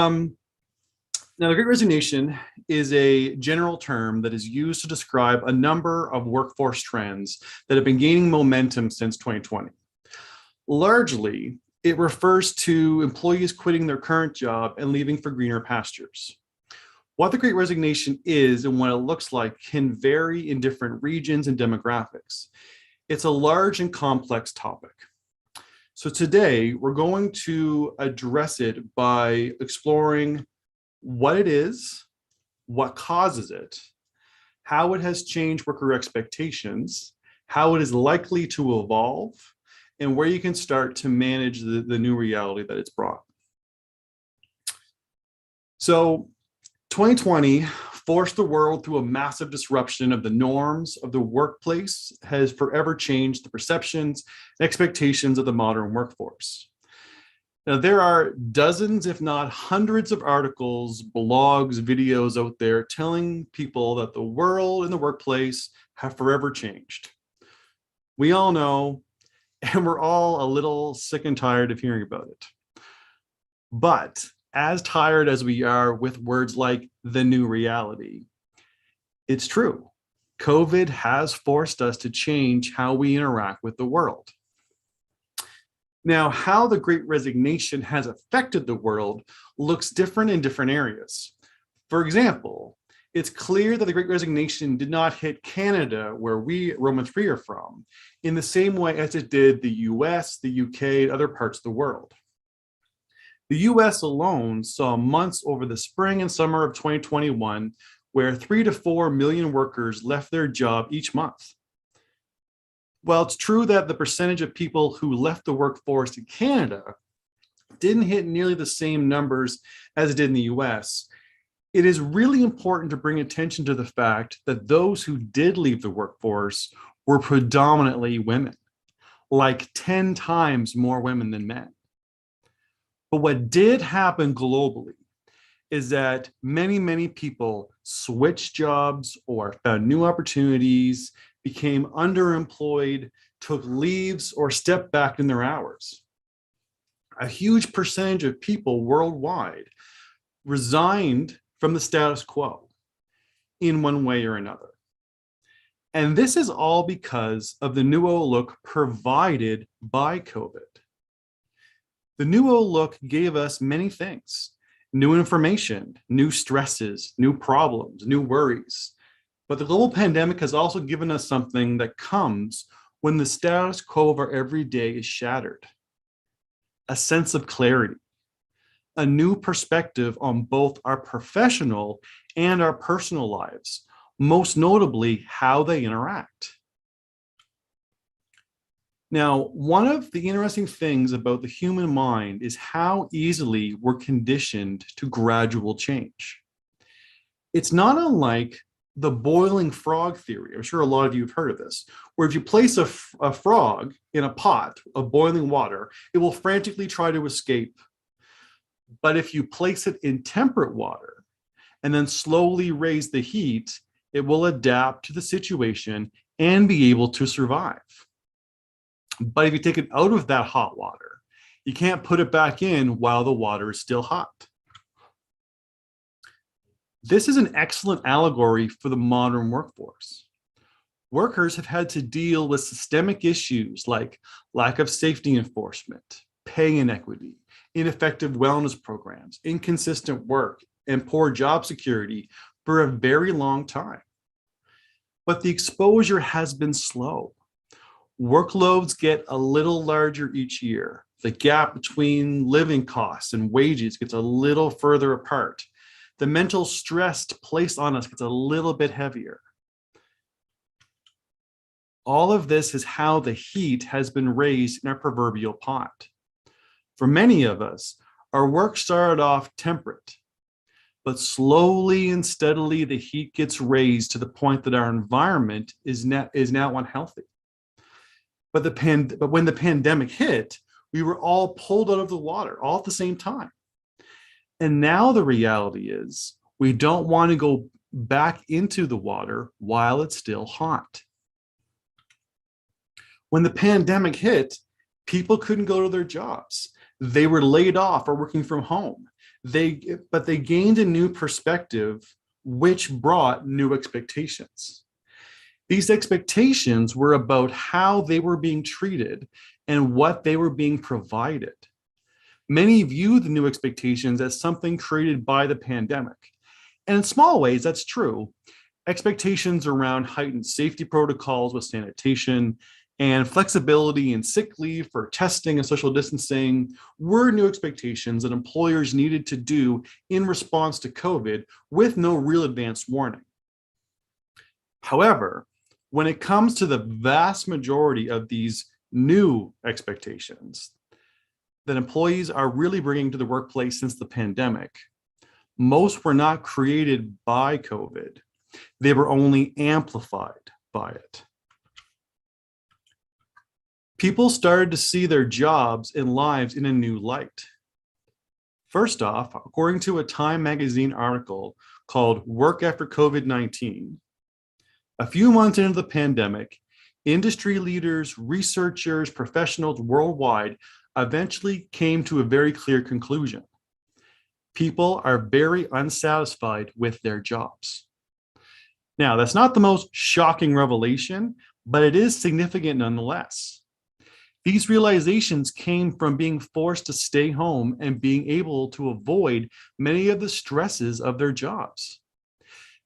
Now, the Great Resignation is a general term that is used to describe a number of workforce trends that have been gaining momentum since 2020. Largely, it refers to employees quitting their current job and leaving for greener pastures. What the Great Resignation is and what it looks like can vary in different regions and demographics. It's a large and complex topic. So today, we're going to address it by exploring what it is, what causes it, how it has changed worker expectations, how it is likely to evolve, and where you can start to manage the new reality that it's brought. So 2020 forced the world through a massive disruption of the norms of the workplace, has forever changed the perceptions and expectations of the modern workforce. Now, there are dozens, if not hundreds of articles, blogs, videos out there telling people that the world and the workplace have forever changed. We all know, and we're all a little sick and tired of hearing about it. But as tired as we are with words like the new reality, it's true. COVID has forced us to change how we interact with the world. Now, how the Great Resignation has affected the world looks different in different areas. For example, it's clear that the Great Resignation did not hit Canada, where we, Roman 3, are from, in the same way as it did the US, the UK, and other parts of the world. The US alone saw months over the spring and summer of 2021 where 3 to 4 million workers left their job each month. While it's true that the percentage of people who left the workforce in Canada didn't hit nearly the same numbers as it did in the US, it is really important to bring attention to the fact that those who did leave the workforce were predominantly women, like 10 times more women than men. But what did happen globally is that many people switched jobs or found new opportunities, became underemployed, took leaves, or stepped back in their hours. A huge percentage of people worldwide resigned from the status quo in one way or another. And this is all because of the new outlook provided by COVID. The new outlook gave us many things: new information, new stresses, new problems, new worries. But the global pandemic has also given us something that comes when the status quo of our everyday is shattered: a sense of clarity, a new perspective on both our professional and our personal lives, most notably how they interact. Now, one of the interesting things about the human mind is how easily we're conditioned to gradual change. It's not unlike the boiling frog theory. I'm sure a lot of you have heard of this, where if you place a frog in a pot of boiling water, it will frantically try to escape. But if you place it in temperate water and then slowly raise the heat, it will adapt to the situation and be able to survive. But if you take it out of that hot water, you can't put it back in while the water is still hot. This is an excellent allegory for the modern workforce. Workers have had to deal with systemic issues like lack of safety enforcement, pay inequity, ineffective wellness programs, inconsistent work, and poor job security for a very long time. But the exposure has been slow. Workloads get a little larger each year. The gap between living costs and wages gets a little further apart. The mental stress placed on us gets a little bit heavier. All of this is how the heat has been raised in our proverbial pot. For many of us, our work started off temperate, but slowly and steadily the heat gets raised to the point that our environment is now unhealthy. But when the pandemic hit, we were all pulled out of the water all at the same time. And now the reality is we don't want to go back into the water while it's still hot. When the pandemic hit, people couldn't go to their jobs. They were laid off or working from home. But they gained a new perspective, which brought new expectations. These expectations were about how they were being treated and what they were being provided. Many view the new expectations as something created by the pandemic. And in small ways, that's true. Expectations around heightened safety protocols with sanitation and flexibility in sick leave for testing and social distancing were new expectations that employers needed to do in response to COVID with no real advance warning. However, when it comes to the vast majority of these new expectations that employees are really bringing to the workplace since the pandemic, most were not created by COVID. They were only amplified by it. People started to see their jobs and lives in a new light. First off, according to a Time magazine article called Work After COVID-19, a few months into the pandemic, industry leaders, researchers, professionals worldwide eventually came to a very clear conclusion. People are very unsatisfied with their jobs. Now, that's not the most shocking revelation, but it is significant nonetheless. These realizations came from being forced to stay home and being able to avoid many of the stresses of their jobs.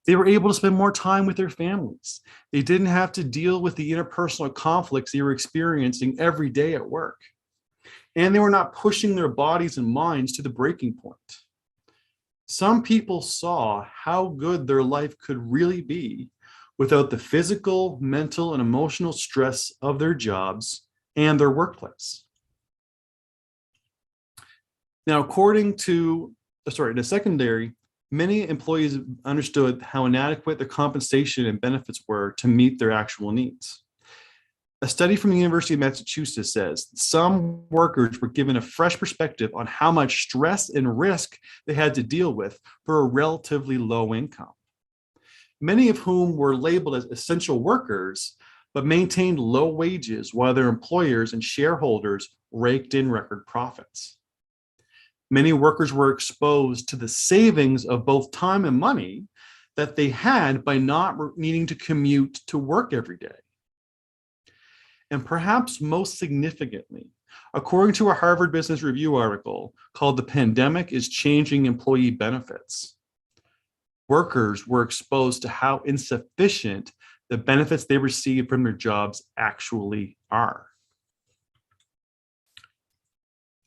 They were able to spend more time with their families. They didn't have to deal with the interpersonal conflicts they were experiencing every day at work. And they were not pushing their bodies and minds to the breaking point. Some people saw how good their life could really be without the physical, mental, and emotional stress of their jobs and their workplace. Now, according to the secondary, many employees understood how inadequate their compensation and benefits were to meet their actual needs. A study from the University of Massachusetts says some workers were given a fresh perspective on how much stress and risk they had to deal with for a relatively low income. Many of whom were labeled as essential workers, but maintained low wages while their employers and shareholders raked in record profits. Many workers were exposed to the savings of both time and money that they had by not needing to commute to work every day. And perhaps most significantly, according to a Harvard Business Review article called "The Pandemic is Changing Employee Benefits," workers were exposed to how insufficient the benefits they receive from their jobs actually are.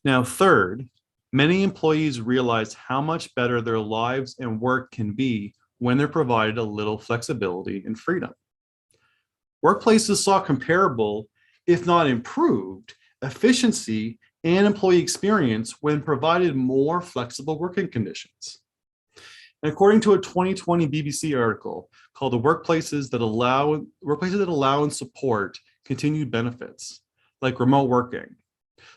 Now, third, many employees realize how much better their lives and work can be when they're provided a little flexibility and freedom. Workplaces saw comparable, if not improved, efficiency and employee experience when provided more flexible working conditions. And according to a 2020 BBC article called "The Workplaces that allow and support continued benefits," like remote working,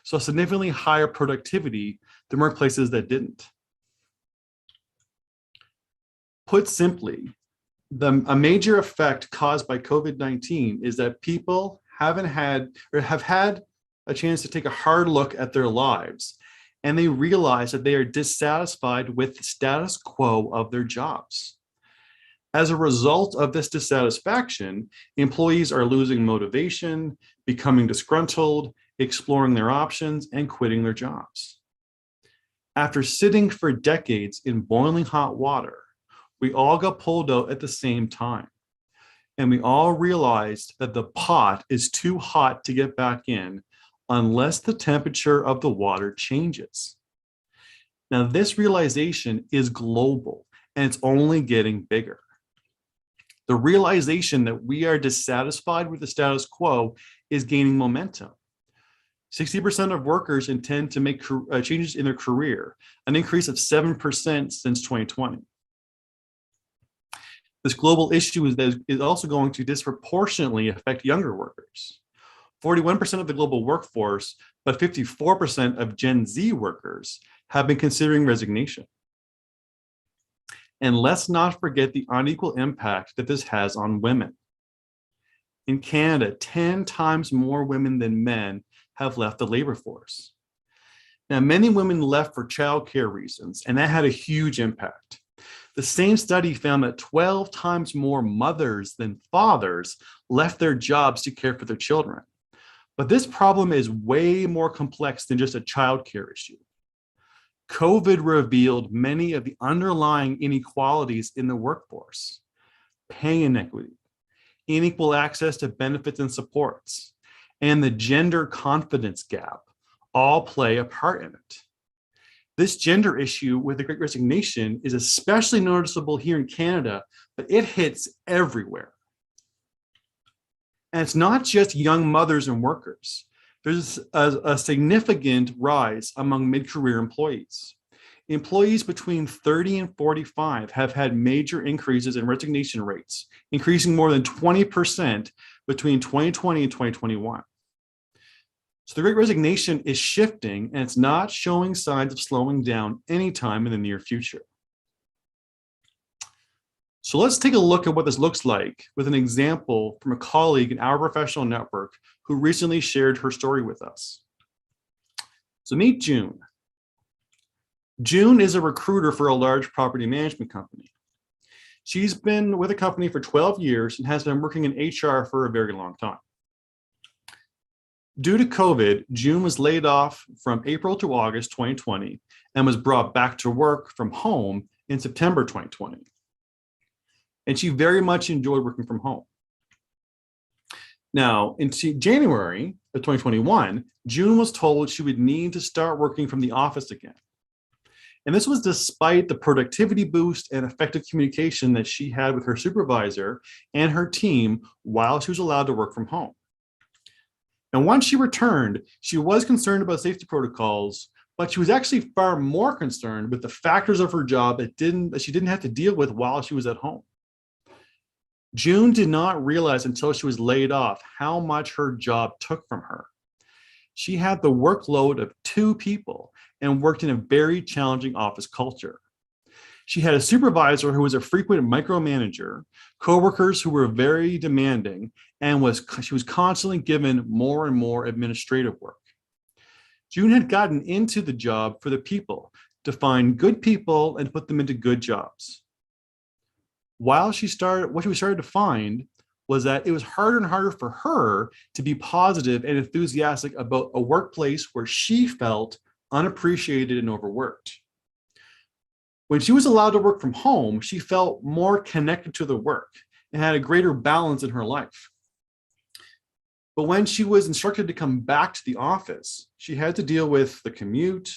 so significantly higher productivity than workplaces that didn't. Put simply, a major effect caused by COVID-19 is that people have had a chance to take a hard look at their lives, and they realize that they are dissatisfied with the status quo of their jobs. As a result of this dissatisfaction, employees are losing motivation, becoming disgruntled, exploring their options, and quitting their jobs. After sitting for decades in boiling hot water, we all got pulled out at the same time. And we all realized that the pot is too hot to get back in unless the temperature of the water changes. Now, this realization is global and it's only getting bigger. The realization that we are dissatisfied with the status quo is gaining momentum. 60% of workers intend to make changes in their career, an increase of 7% since 2020. This global issue is also going to disproportionately affect younger workers. 41% of the global workforce, but 54% of Gen Z workers have been considering resignation. And let's not forget the unequal impact that this has on women. In Canada, 10 times more women than men have left the labor force. Now, many women left for childcare reasons, and that had a huge impact. The same study found that 12 times more mothers than fathers left their jobs to care for their children. But this problem is way more complex than just a childcare issue. COVID revealed many of the underlying inequalities in the workforce: pay inequity, unequal access to benefits and supports, and the gender confidence gap all play a part in it. This gender issue with the Great Resignation is especially noticeable here in Canada, but it hits everywhere. And it's not just young mothers and workers. There's a significant rise among mid-career employees. Employees between 30 and 45 have had major increases in resignation rates, increasing more than 20% between 2020 and 2021. So the Great Resignation is shifting, and it's not showing signs of slowing down anytime in the near future. So let's take a look at what this looks like with an example from a colleague in our professional network who recently shared her story with us. So meet June. June is a recruiter for a large property management company. She's been with the company for 12 years and has been working in HR for a very long time. Due to COVID, June was laid off from April to August 2020 and was brought back to work from home in September 2020. And she very much enjoyed working from home. Now, in January of 2021, June was told she would need to start working from the office again. And this was despite the productivity boost and effective communication that she had with her supervisor and her team while she was allowed to work from home. And once she returned, she was concerned about safety protocols, but she was actually far more concerned with the factors of her job that she didn't have to deal with while she was at home. June did not realize until she was laid off how much her job took from her. She had the workload of 2 people and worked in a very challenging office culture. She had a supervisor who was a frequent micromanager, coworkers who were very demanding, and she was constantly given more and more administrative work. June had gotten into the job for the people, to find good people and put them into good jobs. What she started to find was that it was harder and harder for her to be positive and enthusiastic about a workplace where she felt unappreciated and overworked. When she was allowed to work from home, she felt more connected to the work and had a greater balance in her life. But when she was instructed to come back to the office, she had to deal with the commute,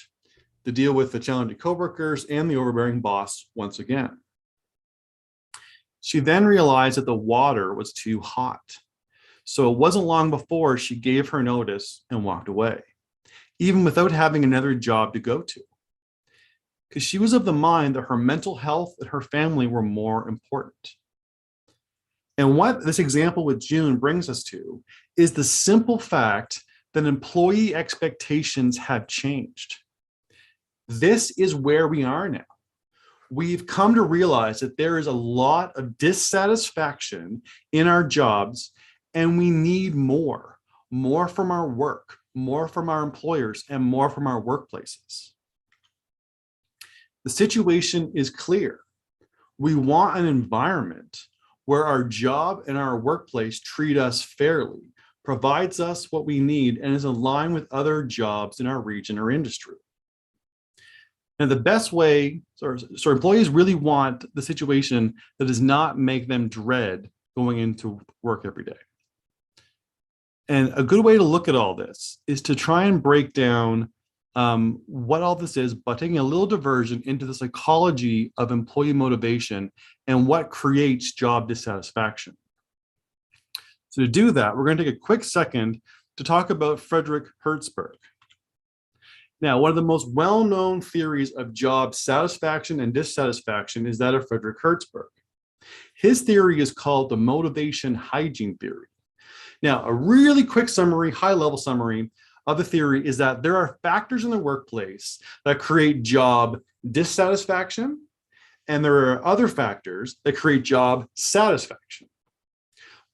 to deal with the challenging coworkers, and the overbearing boss once again. She then realized that the water was too hot. So it wasn't long before she gave her notice and walked away, even without having another job to go to. Because she was of the mind that her mental health and her family were more important. And what this example with June brings us to is the simple fact that employee expectations have changed. This is where we are now. We've come to realize that there is a lot of dissatisfaction in our jobs, and we need more from our work, more from our employers, and more from our workplaces. The situation is clear. We want an environment where our job and our workplace treat us fairly, provides us what we need, and is aligned with other jobs in our region or industry. And the best way, so employees really want the situation that does not make them dread going into work every day. And a good way to look at all this is to try and break down what all this is by taking a little diversion into the psychology of employee motivation and what creates job dissatisfaction. So to do that, we're going to take a quick second to talk about Frederick Hertzberg. Now, one of the most well-known theories of job satisfaction and dissatisfaction is that of Frederick Hertzberg. His theory is called the Motivation-Hygiene Theory. Now, a really quick summary, high-level summary of the theory is that there are factors in the workplace that create job dissatisfaction, and there are other factors that create job satisfaction.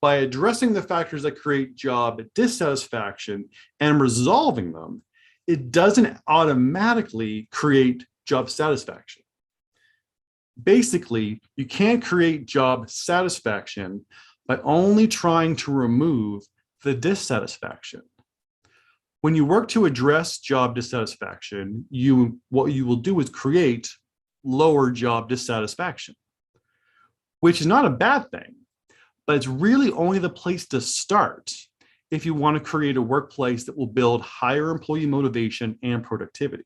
By addressing the factors that create job dissatisfaction and resolving them, it doesn't automatically create job satisfaction. Basically, you can't create job satisfaction by only trying to remove the dissatisfaction. When you work to address job dissatisfaction, what you will do is create lower job dissatisfaction, which is not a bad thing, but it's really only the place to start if you want to create a workplace that will build higher employee motivation and productivity.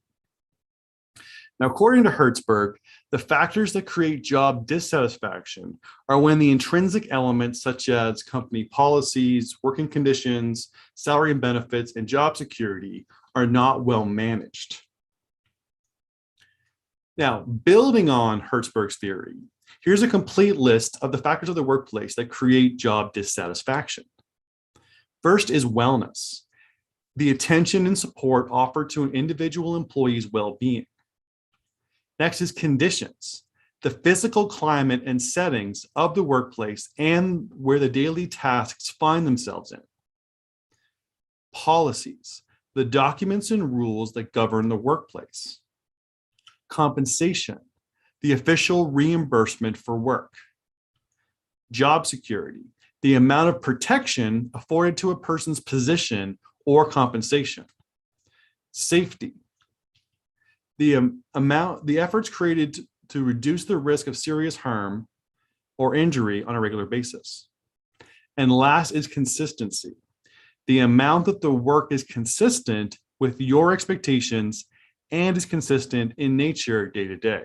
Now, according to Hertzberg, the factors that create job dissatisfaction are when the intrinsic elements such as company policies, working conditions, salary and benefits, and job security are not well managed. Now, building on Hertzberg's theory, here's a complete list of the factors of the workplace that create job dissatisfaction. First is wellness, the attention and support offered to an individual employee's well-being. Next is conditions, the physical climate and settings of the workplace and where the daily tasks find themselves in. Policies, the documents and rules that govern the workplace. Compensation, the official reimbursement for work. Job security, the amount of protection afforded to a person's position or compensation. Safety, the efforts created to reduce the risk of serious harm or injury on a regular basis. And last is consistency, the amount that the work is consistent with your expectations and is consistent in nature day to day.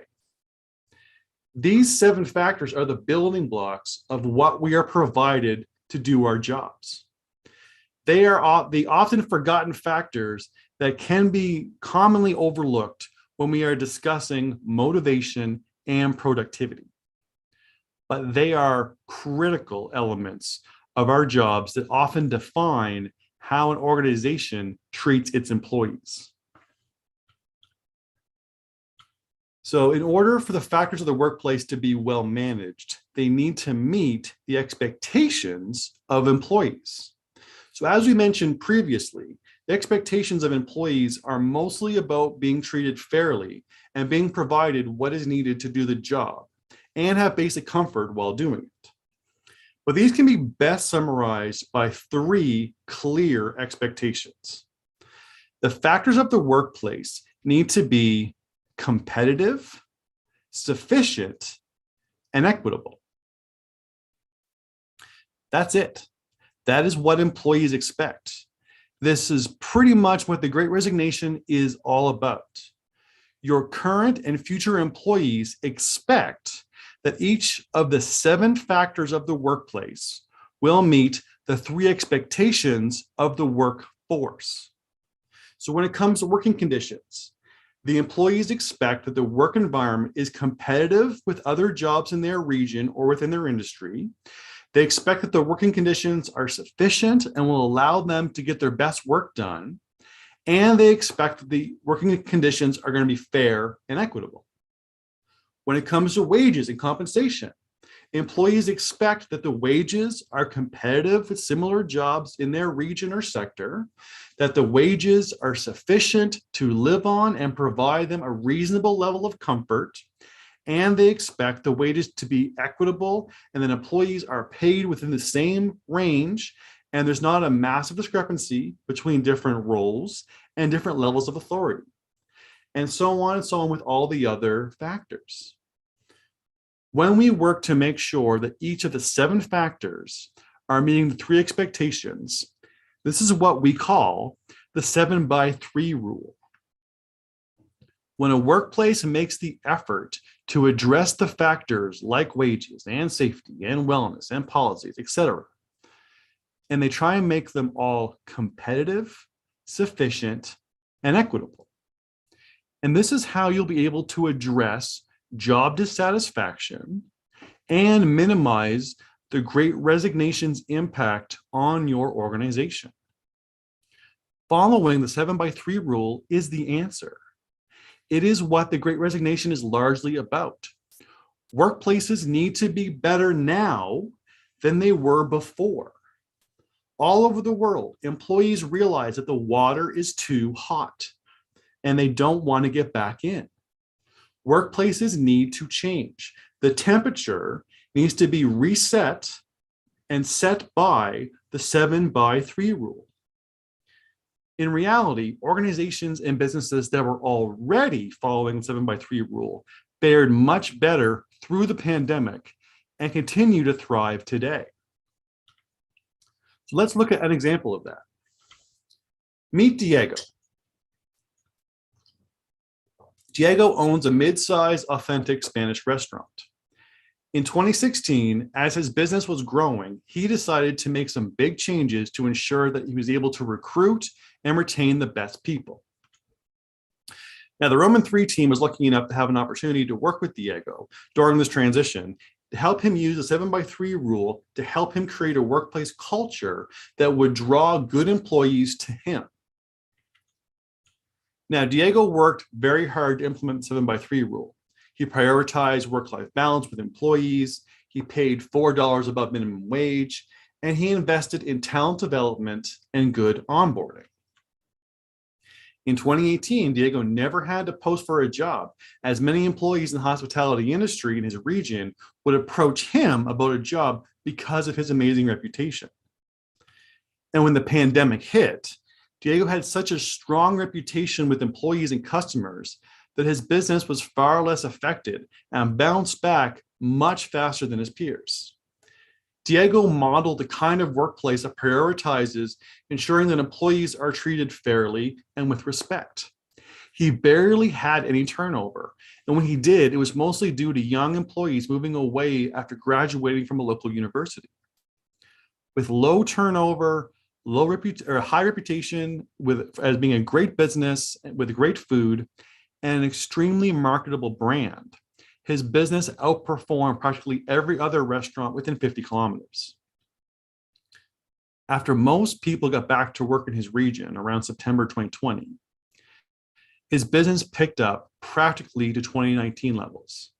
These 7 factors are the building blocks of what we are provided to do our jobs. They are the often forgotten factors that can be commonly overlooked when we are discussing motivation and productivity. But they are critical elements of our jobs that often define how an organization treats its employees. So in order for the factors of the workplace to be well managed, they need to meet the expectations of employees. So as we mentioned previously, the expectations of employees are mostly about being treated fairly and being provided what is needed to do the job and have basic comfort while doing it. But these can be best summarized by 3 clear expectations. The factors of the workplace need to be competitive, sufficient, and equitable. That's it. That is what employees expect. This is pretty much what the Great Resignation is all about. Your current and future employees expect that each of the 7 factors of the workplace will meet the 3 expectations of the workforce. So when it comes to working conditions, the employees expect that the work environment is competitive with other jobs in their region or within their industry. They expect that the working conditions are sufficient and will allow them to get their best work done. And they expect that the working conditions are going to be fair and equitable. When it comes to wages and compensation, employees expect that the wages are competitive with similar jobs in their region or sector, that the wages are sufficient to live on and provide them a reasonable level of comfort, and they expect the wages to be equitable and that employees are paid within the same range and there's not a massive discrepancy between different roles and different levels of authority, and so on with all the other factors. When we work to make sure that each of the 7 factors are meeting the 3 expectations, this is what we call the 7x3 rule. When a workplace makes the effort to address the factors like wages and safety and wellness and policies, etc., and they try and make them all competitive, sufficient, and equitable. And this is how you'll be able to address job dissatisfaction and minimize the Great Resignation's impact on your organization. Following the 7x3 rule is the answer. It is what the Great Resignation is largely about. Workplaces need to be better now than they were before. All over the world, employees realize that the water is too hot. and they don't want to get back in. Workplaces need to change. The temperature needs to be reset and set by the 7x3 rule. In reality, organizations and businesses that were already following the 7x3 rule fared much better through the pandemic and continue to thrive today. So let's look at an example of that. Meet Diego. Diego owns a mid-sized, authentic Spanish restaurant. In 2016, as his business was growing, he decided to make some big changes to ensure that he was able to recruit and retain the best people. Now, the Roman 3 team was lucky enough to have an opportunity to work with Diego during this transition to help him use the 7x3 rule to help him create a workplace culture that would draw good employees to him. Now, Diego worked very hard to implement the 7x3 rule. He prioritized work-life balance with employees, he paid $4 above minimum wage, and he invested in talent development and good onboarding. In 2018, Diego never had to post for a job, as many employees in the hospitality industry in his region would approach him about a job because of his amazing reputation. And when the pandemic hit, Diego had such a strong reputation with employees and customers that his business was far less affected and bounced back much faster than his peers. Diego modeled the kind of workplace that prioritizes ensuring that employees are treated fairly and with respect. He barely had any turnover, and when he did, it was mostly due to young employees moving away after graduating from a local university. With low turnover, high reputation as being a great business with great food, and an extremely marketable brand, his business outperformed practically every other restaurant within 50 kilometers. After most people got back to work in his region around September 2020, his business picked up practically to 2019 levels.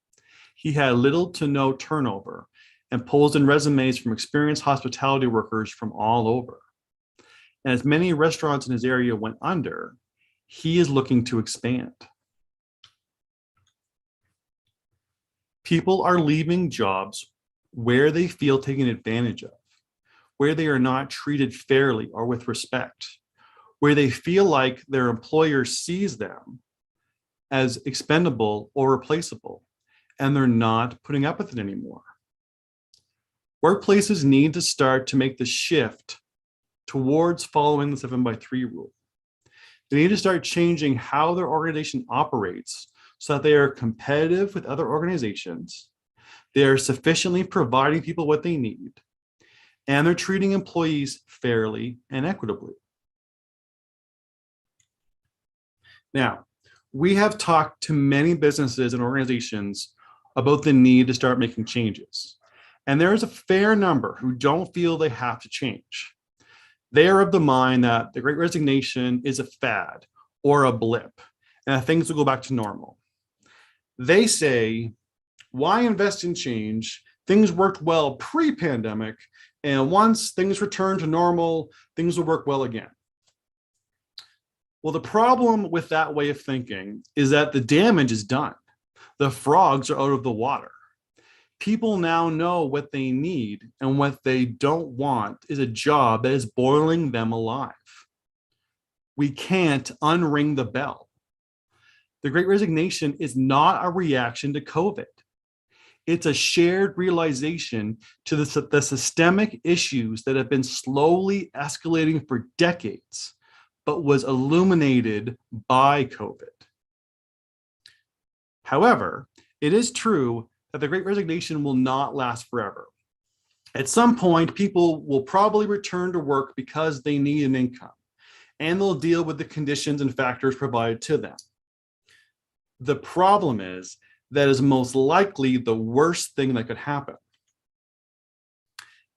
He had little to no turnover and pulls in resumes from experienced hospitality workers from all over. And as many restaurants in his area went under, he is looking to expand. People are leaving jobs where they feel taken advantage of, where they are not treated fairly or with respect, where they feel like their employer sees them as expendable or replaceable, and they're not putting up with it anymore. Workplaces need to start to make the shift towards following the 7x3 rule. They need to start changing how their organization operates so that they are competitive with other organizations, they are sufficiently providing people what they need, and they're treating employees fairly and equitably. Now, we have talked to many businesses and organizations about the need to start making changes, and there is a fair number who don't feel they have to change. They are of the mind that the Great Resignation is a fad or a blip, and that things will go back to normal. They say, why invest in change? Things worked well pre-pandemic, and once things return to normal, things will work well again. Well, the problem with that way of thinking is that the damage is done. The frogs are out of the water. People now know what they need, and what they don't want is a job that is boiling them alive. We can't unring the bell. The Great Resignation is not a reaction to COVID. It's a shared realization to the systemic issues that have been slowly escalating for decades, but was illuminated by COVID. However, it is true that the Great Resignation will not last forever. At some point, people will probably return to work because they need an income, and they'll deal with the conditions and factors provided to them. The problem is that is most likely the worst thing that could happen.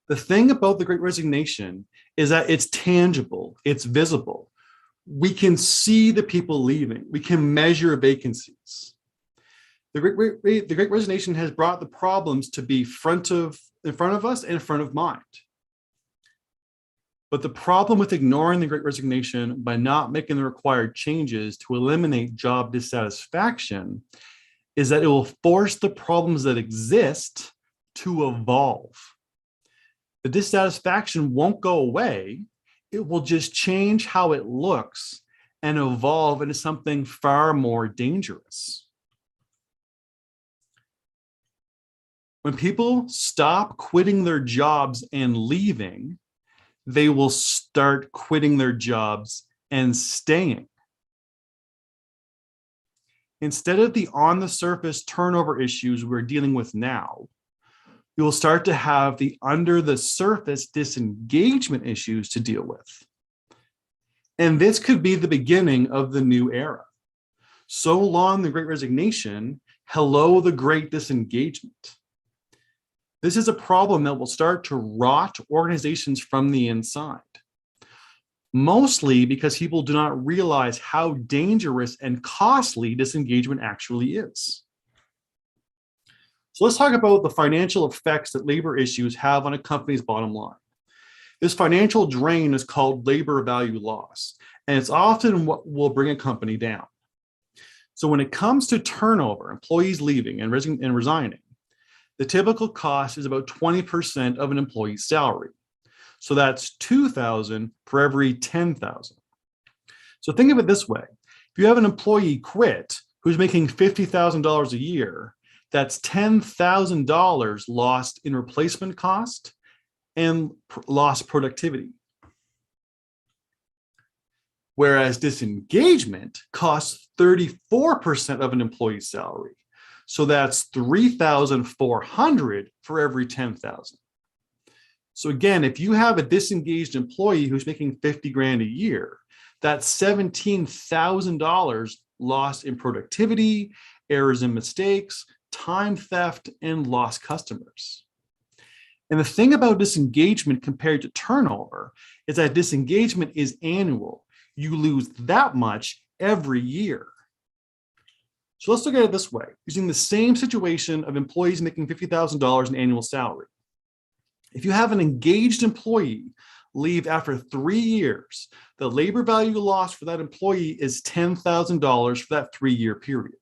The thing about the Great Resignation is that it's tangible, it's visible. We can see the people leaving, we can measure vacancies. The Great Resignation has brought the problems to be in front of us and in front of mind. But the problem with ignoring the Great Resignation by not making the required changes to eliminate job dissatisfaction is that it will force the problems that exist to evolve. The dissatisfaction won't go away. It will just change how it looks and evolve into something far more dangerous. When people stop quitting their jobs and leaving, they will start quitting their jobs and staying. Instead of the on-the-surface turnover issues we're dealing with now, you will start to have the under-the-surface disengagement issues to deal with. And this could be the beginning of the new era. So long the Great Resignation, hello the Great Disengagement. This is a problem that will start to rot organizations from the inside, mostly because people do not realize how dangerous and costly disengagement actually is. So let's talk about the financial effects that labor issues have on a company's bottom line. This financial drain is called labor value loss, and it's often what will bring a company down. So when it comes to turnover, employees leaving and resigning, the typical cost is about 20% of an employee's salary. So that's $2,000 for every $10,000. So think of it this way. If you have an employee quit who's making $50,000 a year, that's $10,000 lost in replacement cost and lost productivity. Whereas disengagement costs 34% of an employee's salary. So that's $3,400 for every $10,000. So again, if you have a disengaged employee who's making 50 grand a year, that's $17,000 lost in productivity, errors and mistakes, time theft, and lost customers. And the thing about disengagement compared to turnover is that disengagement is annual. You lose that much every year. So let's look at it this way, using the same situation of employees making $50,000 in annual salary. If you have an engaged employee leave after 3 years, the labor value loss for that employee is $10,000 for that 3-year period.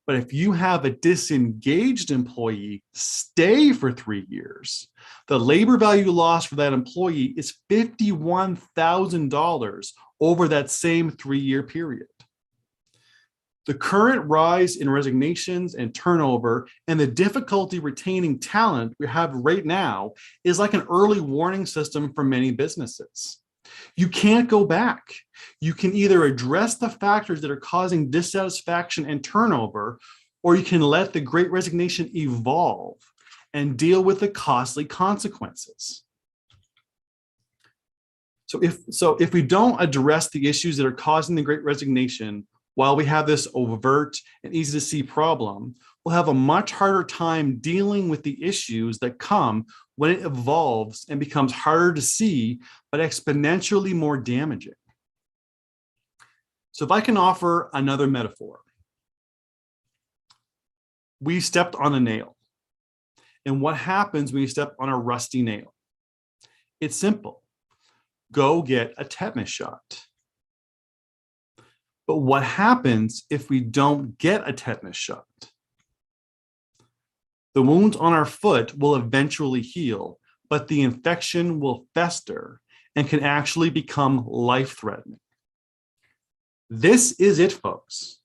But if you have a disengaged employee stay for 3 years, the labor value loss for that employee is $51,000 over that same 3-year period. The current rise in resignations and turnover and the difficulty retaining talent we have right now is like an early warning system for many businesses. You can't go back. You can either address the factors that are causing dissatisfaction and turnover, or you can let the Great Resignation evolve and deal with the costly consequences. So if we don't address the issues that are causing the Great Resignation, while we have this overt and easy to see problem, we'll have a much harder time dealing with the issues that come when it evolves and becomes harder to see, but exponentially more damaging. So if I can offer another metaphor, we stepped on a nail. And what happens when you step on a rusty nail? It's simple. Go get a tetanus shot. But what happens if we don't get a tetanus shot? The wounds on our foot will eventually heal, but the infection will fester and can actually become life-threatening. This is it, folks.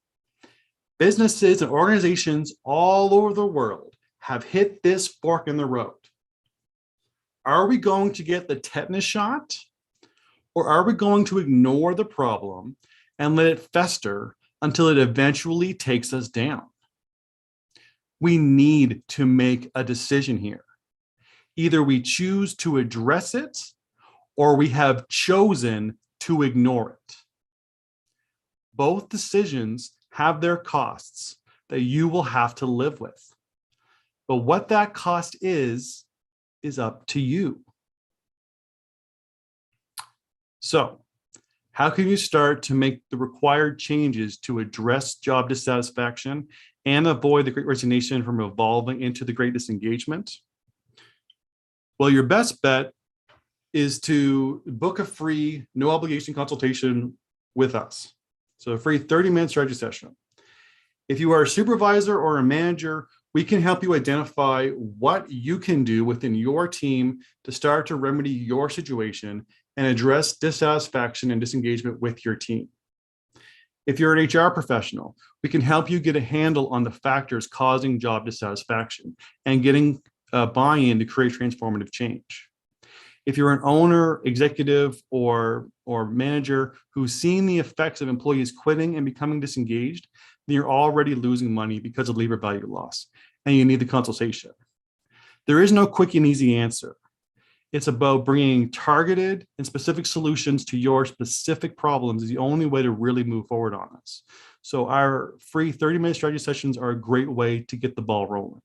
Businesses and organizations all over the world have hit this fork in the road. Are we going to get the tetanus shot, or are we going to ignore the problem and let it fester until it eventually takes us down? We need to make a decision here. Either we choose to address it, or we have chosen to ignore it. Both decisions have their costs that you will have to live with. But what that cost is up to you. So, how can you start to make the required changes to address job dissatisfaction and avoid the Great Resignation from evolving into the Great Disengagement? Well, your best bet is to book a free, no obligation consultation with us. So a free 30-minute strategy session. If you are a supervisor or a manager, we can help you identify what you can do within your team to start to remedy your situation and address dissatisfaction and disengagement with your team. If you're an HR professional, we can help you get a handle on the factors causing job dissatisfaction and getting buy-in to create transformative change. If you're an owner, executive, or manager who's seen the effects of employees quitting and becoming disengaged, then you're already losing money because of labor value loss, and you need the consultation. There is no quick and easy answer. It's about bringing targeted and specific solutions to your specific problems is the only way to really move forward on this. So our free 30-minute strategy sessions are a great way to get the ball rolling.